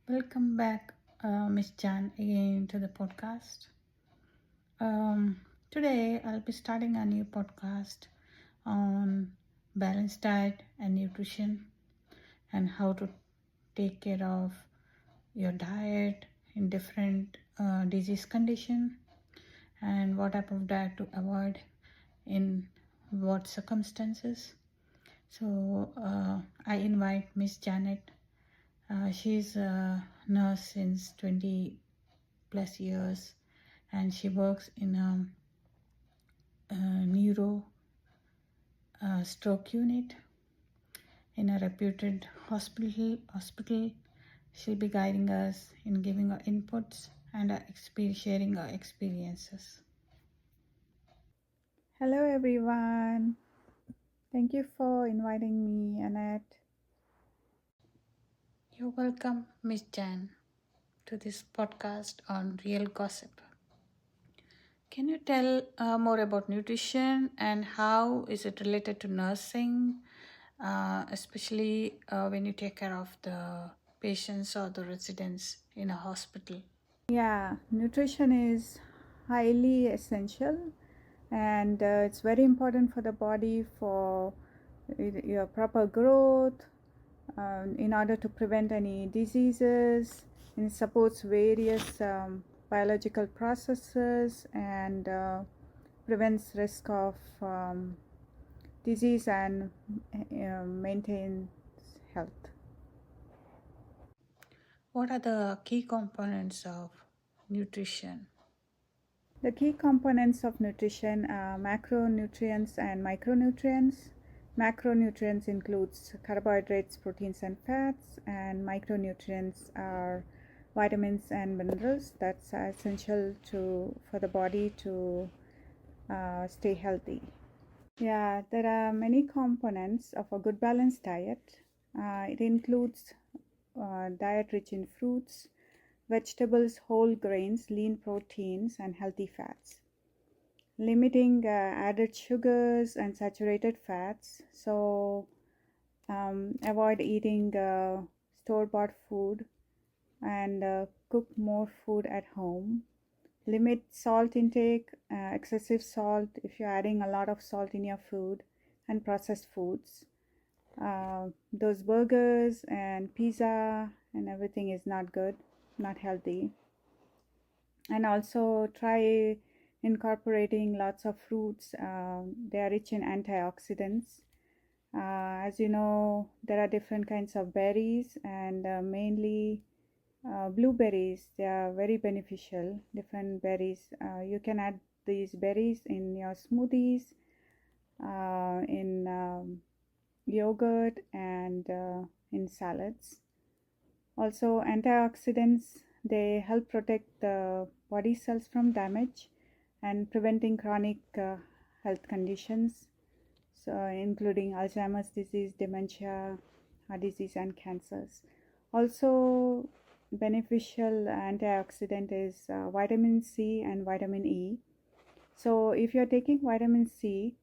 Welcome back, Miss Jan, again to the podcast. Today, I'll be starting a new podcast on balanced diet and nutrition and how to take care of your diet in different disease condition and what type of diet to avoid in what circumstances. So, I invite Miss Janet. She's a nurse since 20 plus years and she works in a neuro stroke unit in a reputed hospital. She'll be guiding us in giving her inputs and sharing her experiences. Hello, everyone. Thank you for inviting me, Annette. You're welcome, Miss Jan, to this podcast on real gossip. Can you tell more about nutrition and how is it related to nursing, especially when you take care of the patients or the residents in a hospital? Yeah, nutrition is highly essential and it's very important for the body for your proper growth in order to prevent any diseases. And it supports various biological processes and prevents risk of disease and maintains health. What are the key components of nutrition? The key components of nutrition are macronutrients and micronutrients. Macronutrients includes carbohydrates, proteins and fats, and micronutrients are vitamins and minerals that's essential for the body to stay healthy. Yeah, there are many components of a good balanced diet. It includes diet rich in fruits, vegetables, whole grains, lean proteins, and healthy fats. Limiting added sugars and saturated fats. So, avoid eating store bought food and cook more food at home. Limit salt intake, excessive salt if you're adding a lot of salt in your food, and processed foods. Those burgers and pizza and everything is not good, not healthy. And also try incorporating lots of fruits. They are rich in antioxidants. As you know, there are different kinds of berries, and mainly blueberries. They are very beneficial. Different berries. You can add these berries in your smoothies, in yogurt, and in salads. Also, antioxidants, they help protect the body cells from damage and preventing chronic health conditions, so including Alzheimer's disease, dementia, heart disease, and cancers. Also, beneficial antioxidant is vitamin C and vitamin E. So, if you're taking vitamin C,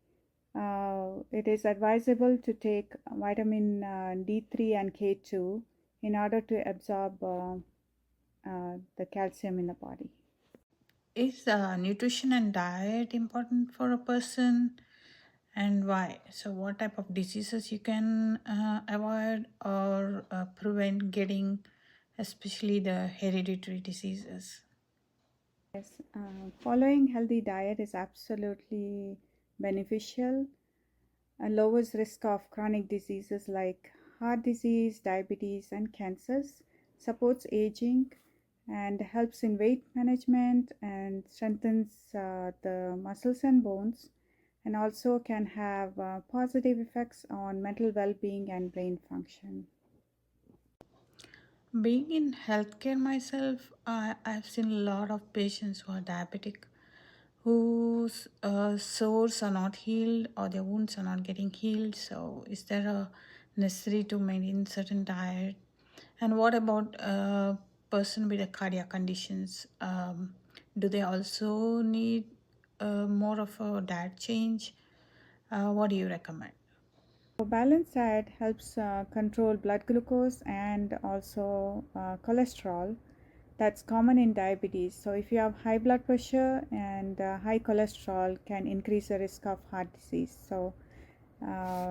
it is advisable to take vitamin D3 and K2 in order to absorb the calcium in the body. Is nutrition and diet important for a person and why? So, what type of diseases you can avoid or prevent getting, especially the hereditary diseases? Yes, following healthy diet is absolutely beneficial. Lowers risk of chronic diseases like heart disease, diabetes, and cancers. Supports aging and helps in weight management and strengthens the muscles and bones, and also can have positive effects on mental well-being and brain function. Being in healthcare myself, I've seen a lot of patients who are diabetic whose sores are not healed or their wounds are not getting healed. So, is there a necessary to maintain certain diet? And what about a person with a cardiac conditions? Do they also need more of a diet change? What do you recommend? So balanced diet helps control blood glucose and also cholesterol. That's common in diabetes. So if you have high blood pressure and high cholesterol, can increase the risk of heart disease. So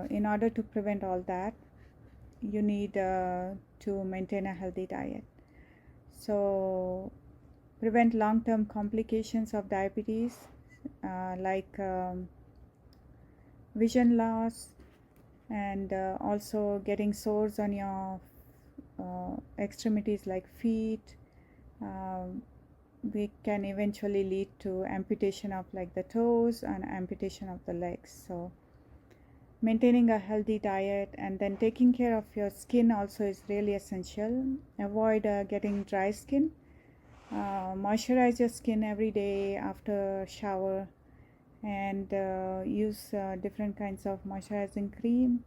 in order to prevent all that, you need to maintain a healthy diet. So prevent long-term complications of diabetes like vision loss and also getting sores on your extremities like feet. um, we can eventually lead to amputation of like the toes and amputation of the legs. So maintaining a healthy diet and then taking care of your skin also is really essential. Avoid getting dry skin. Moisturize your skin every day after shower and use different kinds of moisturizing cream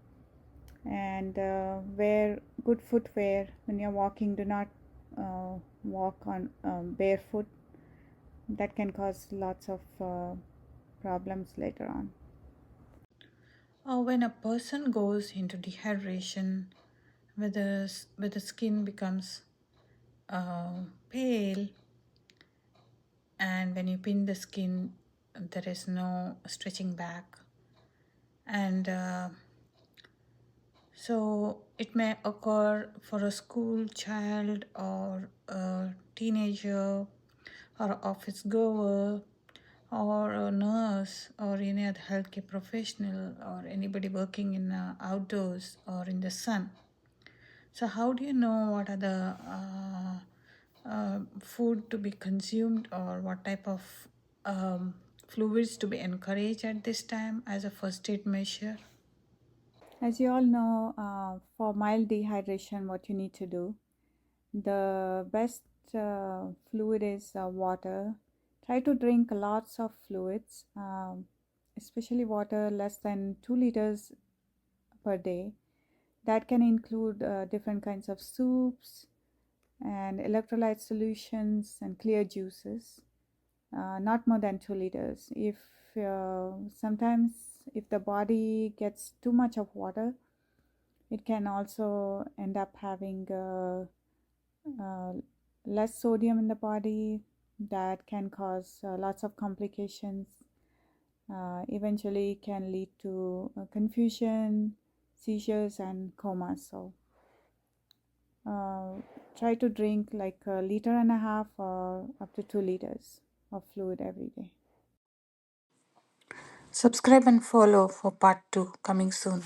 and wear good footwear when you're walking. Do not walk on barefoot. That can cause lots of problems later on. When a person goes into dehydration, where the skin becomes pale, and when you pin the skin, there is no stretching back, and so it may occur for a school child or a teenager or office goer or a nurse or any other healthcare professional or anybody working in outdoors or in the sun. So how do you know what are the food to be consumed or what type of fluids to be encouraged at this time as a first aid measure? As you all know, for mild dehydration, what you need to do, the best fluid is water. Try to drink lots of fluids, especially water less than 2 liters per day. That can include different kinds of soups and electrolyte solutions and clear juices. Not more than 2 liters. If sometimes if the body gets too much of water, it can also end up having uh, less sodium in the body. That can cause lots of complications. Eventually, can lead to confusion, seizures, and coma. So, uh, try to drink like a liter and a half or up to 2 liters of fluid every day. Subscribe and follow for part 2 coming soon.